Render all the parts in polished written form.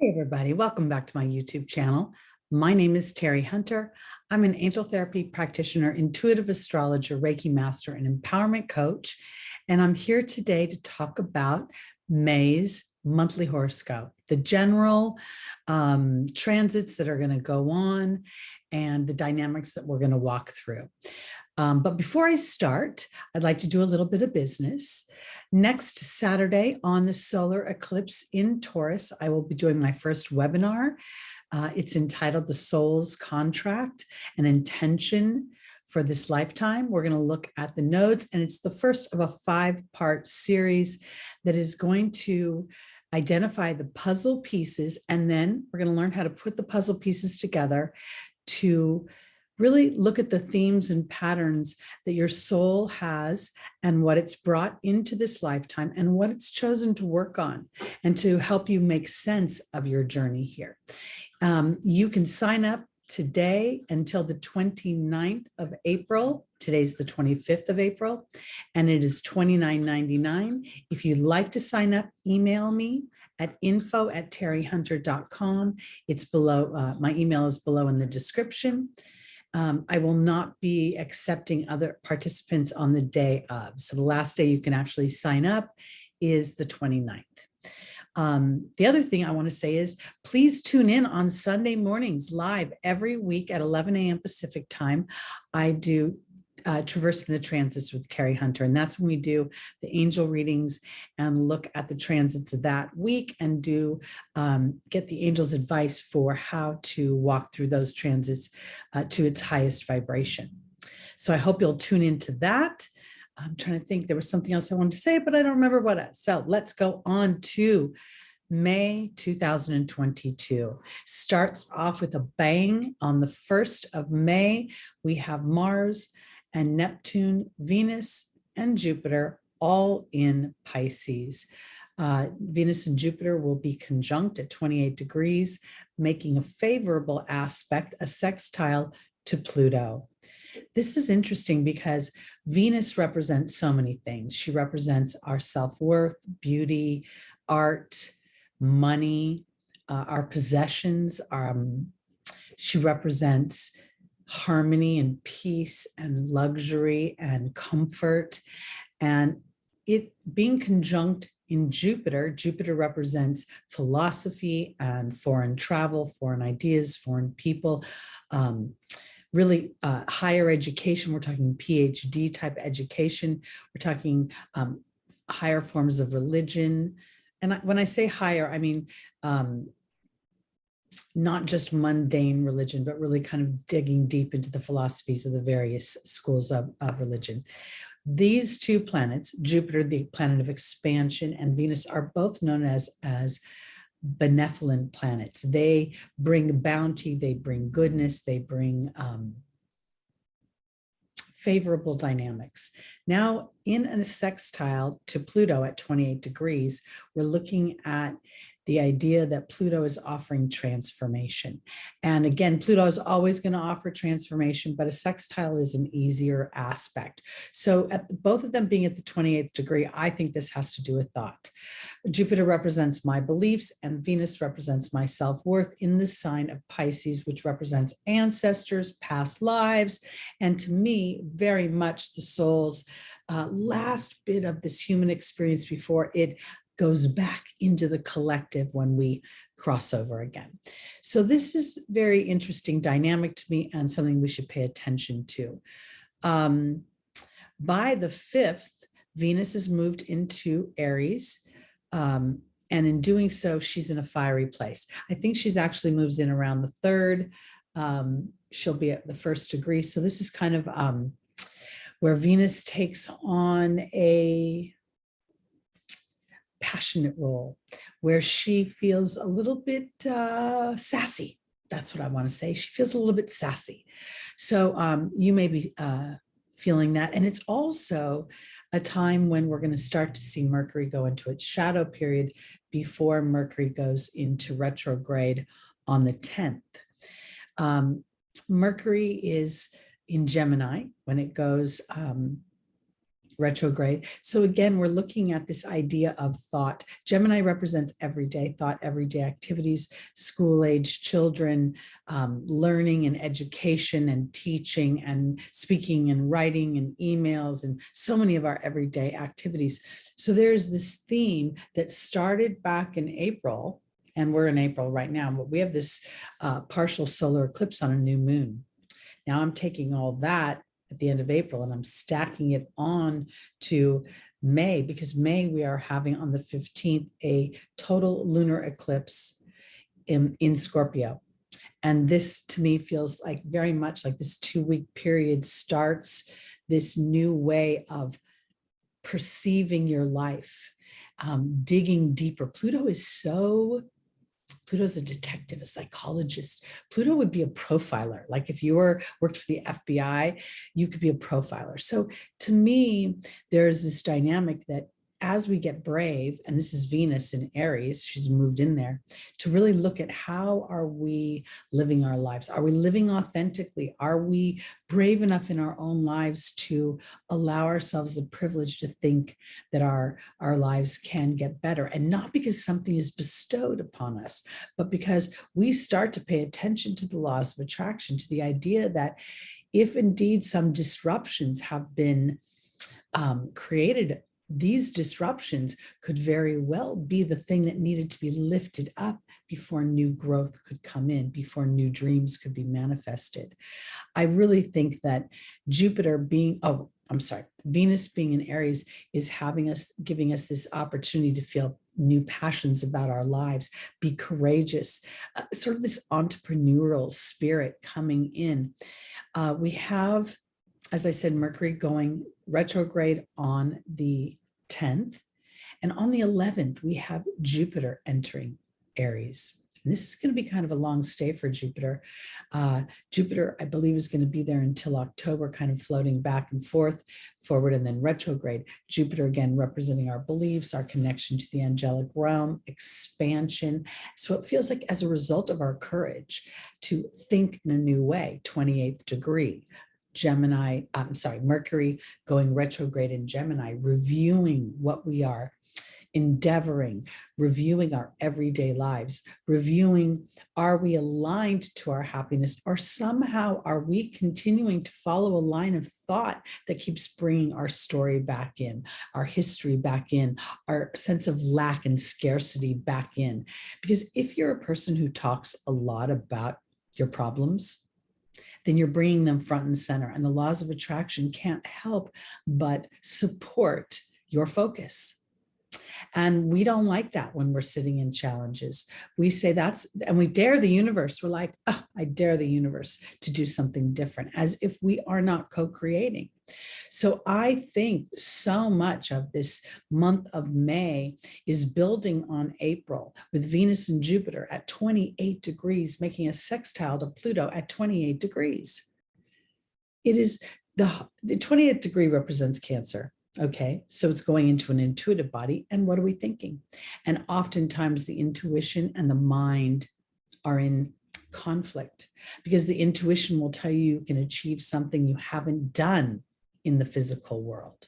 Hey everybody, welcome back to my YouTube channel. My name is Teri Hunter. I'm an angel therapy practitioner, intuitive astrologer, Reiki master, and empowerment coach. And I'm here today to talk about May's monthly horoscope, the general transits that are going to go on and the dynamics that we're going to walk through. But before I start, I'd like to do a little bit of business. Next Saturday on the solar eclipse in Taurus, I will be doing my first webinar. It's entitled The Soul's Contract, an Intention for This Lifetime. We're going to look at the nodes, and it's the first of a 5-part series that is going to identify the puzzle pieces, and then we're going to learn how to put the puzzle pieces together to really look at the themes and patterns that your soul has and what it's brought into this lifetime and what it's chosen to work on and to help you make sense of your journey here. You can sign up today until the 29th of April. Today's the 25th of April, and it is $29.99. If you'd like to sign up, email me at info@terihunter.com. It's below, my email is below in the description. I will not be accepting other participants on the day of. So the last day you can actually sign up is the 29th. The other thing I want to say is please tune in on Sunday mornings live every week at 11 a.m. Pacific time. I do Traversing the Transits with Teri Hunter, and that's when we do the angel readings and look at the transits of that week and do get the angels' advice for how to walk through those transits to its highest vibration. So I hope you'll tune into that. I'm trying to think, there was something else I wanted to say, but I don't remember what else. So let's go on to May 2022. Starts off with a bang. On the 1st of May, we have Mars and Neptune, Venus, and Jupiter all in Pisces. Venus and Jupiter will be conjunct at 28 degrees, making a favorable aspect, a sextile to Pluto. This is interesting because Venus represents so many things. She represents our self-worth, beauty, art, money, our possessions. She represents harmony and peace and luxury and comfort. And it being conjunct in Jupiter, Jupiter represents philosophy and foreign travel, foreign ideas, foreign people, really higher education. We're talking PhD type education. We're talking higher forms of religion. And when I say higher, I mean, not just mundane religion, but really kind of digging deep into the philosophies of the various schools of religion. These two planets, Jupiter, the planet of expansion, and Venus, are both known as benevolent planets. They bring bounty, they bring goodness, they bring favorable dynamics. Now, in a sextile to Pluto at 28 degrees, we're looking at the idea that Pluto is offering transformation. And again, Pluto is always going to offer transformation, but a sextile is an easier aspect. So at both of them being at the 28th degree, I think this has to do with thought. Jupiter represents my beliefs and Venus represents my self-worth in the sign of Pisces, which represents ancestors, past lives, and to me, very much the soul's last bit of this human experience before it goes back into the collective when we cross over again. So this is very interesting dynamic to me and something we should pay attention to. By the 5th, Venus has moved into Aries. And in doing so, she's in a fiery place. I think she's actually moves in around the 3rd. She'll be at the 1st degree. So this is kind of where Venus takes on a passionate role, where she feels a little bit sassy. That's what I want to say. She feels a little bit sassy. So you may be feeling that. And it's also a time when we're going to start to see Mercury go into its shadow period before Mercury goes into retrograde on the 10th. Mercury is in Gemini when it goes retrograde. So again, we're looking at this idea of thought. Gemini represents everyday thought, everyday activities, school-age children, learning and education and teaching and speaking and writing and emails and so many of our everyday activities. So there's this theme that started back in April, and we're in April right now, but we have this partial solar eclipse on a new moon. Now I'm taking all that at the end of April, and I'm stacking it on to May, because May we are having on the 15th a total lunar eclipse in Scorpio. And this to me feels like very much like this 2-week period starts this new way of perceiving your life, digging deeper. Pluto's a detective, a psychologist. Pluto would be a profiler. Like if you worked for the FBI, you could be a profiler. So to me, there's this dynamic that as we get brave, and this is Venus in Aries, she's moved in there, to really look at how are we living our lives? Are we living authentically? Are we brave enough in our own lives to allow ourselves the privilege to think that our lives can get better? And not because something is bestowed upon us, but because we start to pay attention to the laws of attraction, to the idea that if indeed some disruptions have been created, these disruptions could very well be the thing that needed to be lifted up before new growth could come in, before new dreams could be manifested. I really think that Venus being in Aries is giving us this opportunity to feel new passions about our lives, be courageous, sort of this entrepreneurial spirit coming in. We have, as I said, Mercury going retrograde on the 10th. And on the 11th, we have Jupiter entering Aries. And this is going to be kind of a long stay for Jupiter. Jupiter, I believe, is going to be there until October, kind of floating back and forth, forward and then retrograde. Jupiter, again, representing our beliefs, our connection to the angelic realm, expansion. So it feels like as a result of our courage to think in a new way, 28th degree, Mercury going retrograde in Gemini, reviewing what we are endeavoring, reviewing our everyday lives, reviewing, are we aligned to our happiness, or somehow are we continuing to follow a line of thought that keeps bringing our story back in, our history back in, our sense of lack and scarcity back in? Because if you're a person who talks a lot about your problems, then you're bringing them front and center. And the laws of attraction can't help but support your focus. And we don't like that when we're sitting in challenges. We say and we dare the universe. We're like, oh, I dare the universe to do something different, as if we are not co-creating. So I think so much of this month of May is building on April, with Venus and Jupiter at 28 degrees, making a sextile to Pluto at 28 degrees. It is the 28th degree represents Cancer. Okay, so it's going into an intuitive body. And what are we thinking? And oftentimes the intuition and the mind are in conflict, because the intuition will tell you you can achieve something you haven't done in the physical world.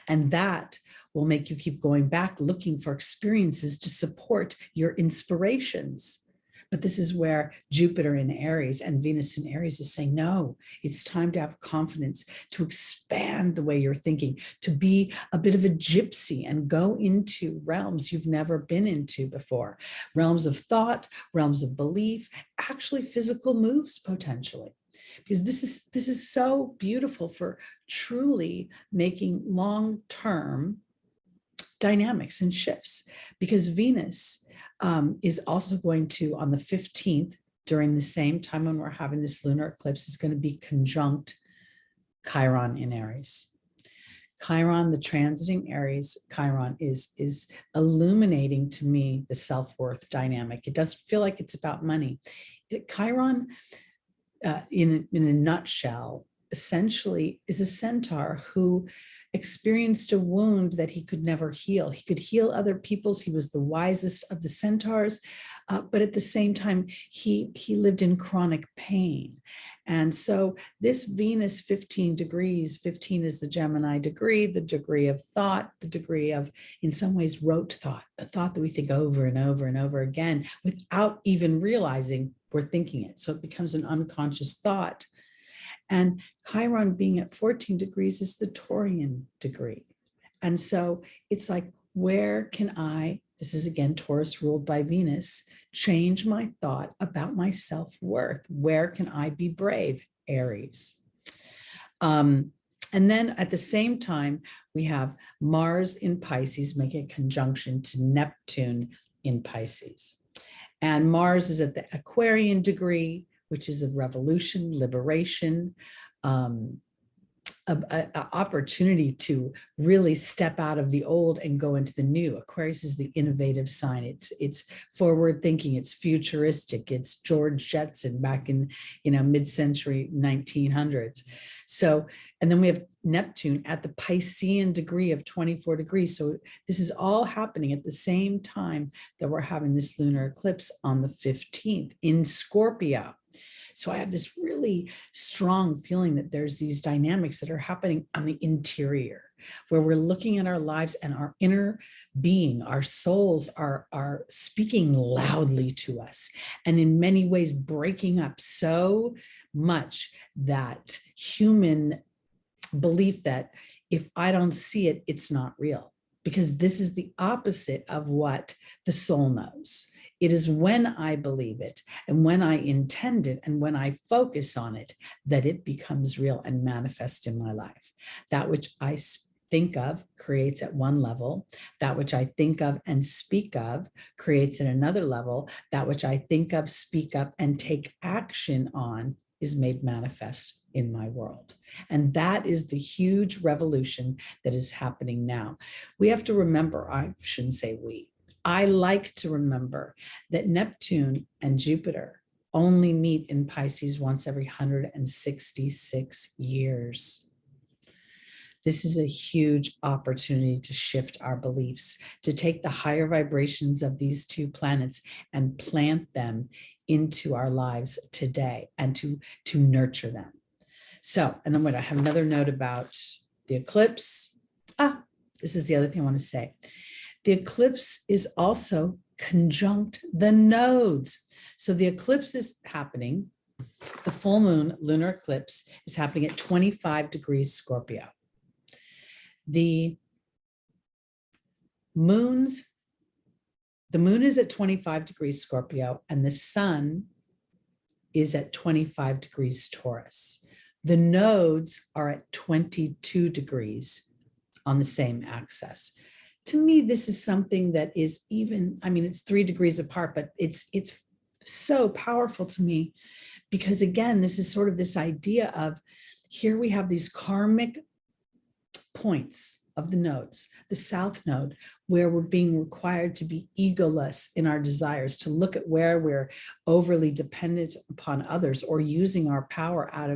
And that will make you keep going back, looking for experiences to support your inspirations. But this is where Jupiter in Aries and Venus in Aries is saying, no, it's time to have confidence, to expand the way you're thinking, to be a bit of a gypsy and go into realms you've never been into before. Realms of thought, realms of belief, actually physical moves potentially. Because this is so beautiful for truly making long-term dynamics and shifts, because Venus is also going to, on the 15th, during the same time when we're having this lunar eclipse, is going to be conjunct Chiron in Aries. Chiron, the transiting Aries, Chiron is illuminating to me the self-worth dynamic. It doesn't feel like it's about money. Chiron, in a nutshell, essentially is a centaur who experienced a wound that he could never heal. He could heal other people's. He was the wisest of the centaurs, but at the same time, he lived in chronic pain. And so this Venus 15 degrees, 15 is the Gemini degree, the degree of thought, the degree of, in some ways, rote thought, a thought that we think over and over and over again without even realizing we're thinking it. So it becomes an unconscious thought. And Chiron being at 14 degrees is the Taurian degree. And so it's like, where can I, this is again Taurus ruled by Venus, change my thought about my self-worth? Where can I be brave? Aries. And then at the same time, we have Mars in Pisces making a conjunction to Neptune in Pisces. And Mars is at the Aquarian degree, which is a revolution, liberation, an opportunity to really step out of the old and go into the new. Aquarius is the innovative sign. It's forward thinking, it's futuristic, it's George Jetson back in mid-century 1900s. So, and then we have Neptune at the Piscean degree of 24 degrees. So this is all happening at the same time that we're having this lunar eclipse on the 15th in Scorpio. So I have this really strong feeling that there's these dynamics that are happening on the interior, where we're looking at our lives and our inner being, our souls are speaking loudly to us, and in many ways breaking up so much that human belief that if I don't see it, it's not real, because this is the opposite of what the soul knows. It is when I believe it and when I intend it and when I focus on it that it becomes real and manifests in my life. That which I think of creates at one level. That which I think of and speak of creates at another level. That which I think of, speak up, and take action on is made manifest in my world. And that is the huge revolution that is happening now. We have to remember, I shouldn't say we, I like to remember that Neptune and Jupiter only meet in Pisces once every 166 years. This is a huge opportunity to shift our beliefs, to take the higher vibrations of these two planets and plant them into our lives today and to nurture them. So, and I'm going to have another note about the eclipse. This is the other thing I want to say. The eclipse is also conjunct the nodes. So the eclipse is happening, the full moon lunar eclipse is happening at 25 degrees Scorpio. The moon is at 25 degrees Scorpio and the sun is at 25 degrees Taurus. The nodes are at 22 degrees on the same axis. To me, this is something that is even, I mean, it's 3 degrees apart, but it's so powerful to me because again, this is sort of this idea of here we have these karmic points of the nodes, the south node, where we're being required to be egoless in our desires, to look at where we're overly dependent upon others or using our power out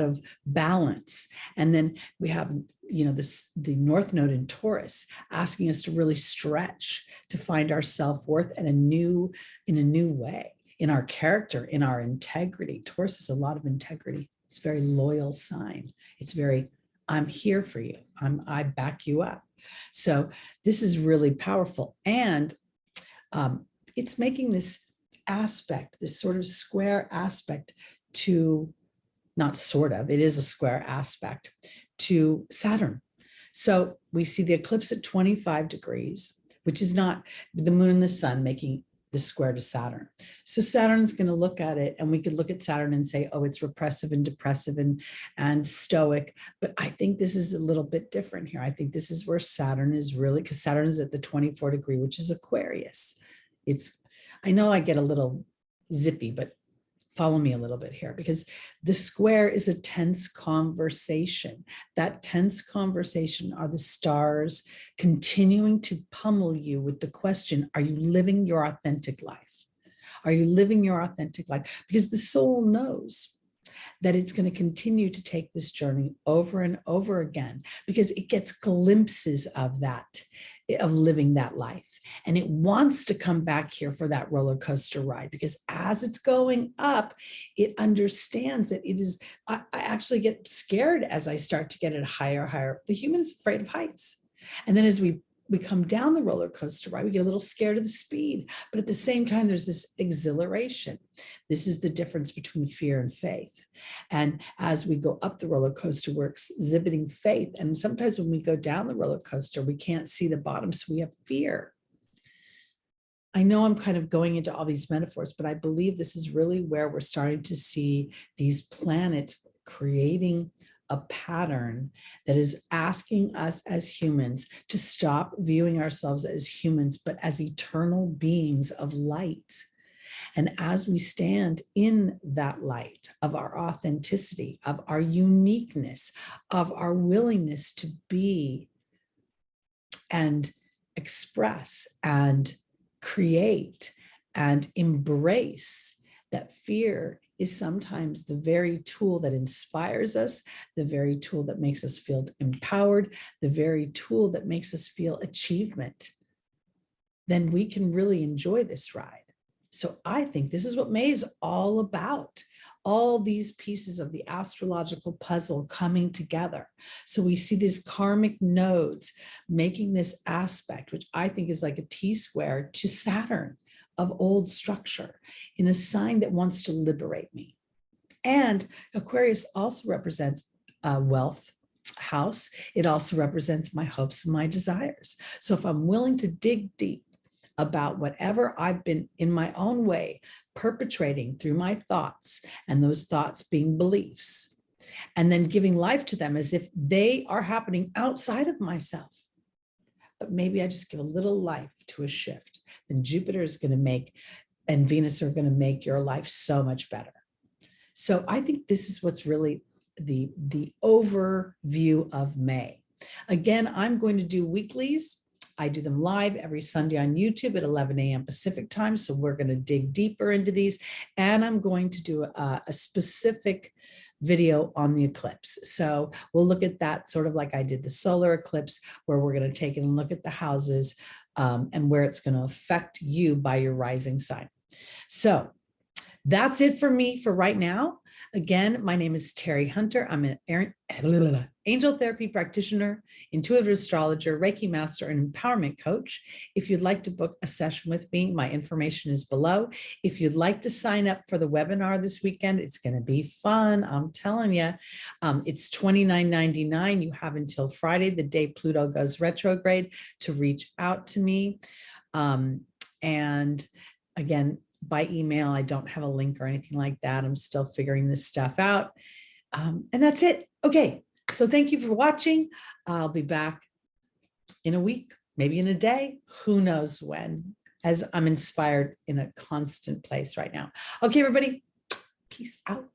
of balance. And then we have the north node in Taurus asking us to really stretch to find our self-worth in a new way, in our character, in our integrity. Taurus is a lot of integrity. It's a very loyal sign. It's very, I'm here for you. I back you up. So this is really powerful. And it's making this aspect, this sort of square aspect to, not sort of, it is a square aspect to Saturn. So we see the eclipse at 25 degrees, which is not the moon and the sun making the square to Saturn. So Saturn's going to look at it, and we could look at Saturn and say, oh, it's repressive and depressive and stoic. But I think this is a little bit different here. I think this is where Saturn is really, because Saturn is at the 24 degree, which is Aquarius. I know I get a little zippy, but follow me a little bit here, because the square is a tense conversation. That tense conversation are the stars continuing to pummel you with the question, are you living your authentic life? Are you living your authentic life? Because the soul knows that it's going to continue to take this journey over and over again, because it gets glimpses of that, of living that life. And it wants to come back here for that roller coaster ride, because as it's going up, it understands that it is, I actually get scared as I start to get it higher. The human's afraid of heights. And then as we come down the roller coaster ride, we get a little scared of the speed, but at the same time, there's this exhilaration. This is the difference between fear and faith. And as we go up the roller coaster, we're exhibiting faith. And sometimes when we go down the roller coaster, we can't see the bottom, so we have fear. I know I'm kind of going into all these metaphors, but I believe this is really where we're starting to see these planets creating a pattern that is asking us as humans to stop viewing ourselves as humans, but as eternal beings of light. And as we stand in that light of our authenticity, of our uniqueness, of our willingness to be and express and create and embrace, that fear is sometimes the very tool that inspires us, the very tool that makes us feel empowered, the very tool that makes us feel achievement, then we can really enjoy this ride. So I think this is what May is all about. All these pieces of the astrological puzzle coming together. So we see these karmic nodes making this aspect, which I think is like a T-square to Saturn of old structure in a sign that wants to liberate me. And Aquarius also represents a wealth house. It also represents my hopes and my desires. So if I'm willing to dig deep about whatever I've been in my own way perpetrating through my thoughts, and those thoughts being beliefs, and then giving life to them as if they are happening outside of myself, but maybe I just give a little life to a shift, then Jupiter is going to make, and Venus are going to make your life so much better. So I think this is what's really the overview of May. Again, I'm going to do weeklies. I do them live every Sunday on YouTube at 11 a.m. Pacific time. So we're going to dig deeper into these. And I'm going to do a specific video on the eclipse. So we'll look at that sort of like I did the solar eclipse, where we're going to take it and look at the houses and where it's going to affect you by your rising sign. So that's it for me for right now. Again, my name is Teri Hunter. I'm an angel therapy practitioner, intuitive astrologer, Reiki master, and empowerment coach. If you'd like to book a session with me, my information is below. If you'd like to sign up for the webinar this weekend, it's going to be fun. I'm telling you, it's $29.99. You have until Friday, the day Pluto goes retrograde, to reach out to me. And again, by email, I don't have a link or anything like that. I'm still figuring this stuff out. And that's it. Okay. So thank you for watching. I'll be back in a week, maybe in a day, who knows when, as I'm inspired in a constant place right now. Okay, everybody, peace out.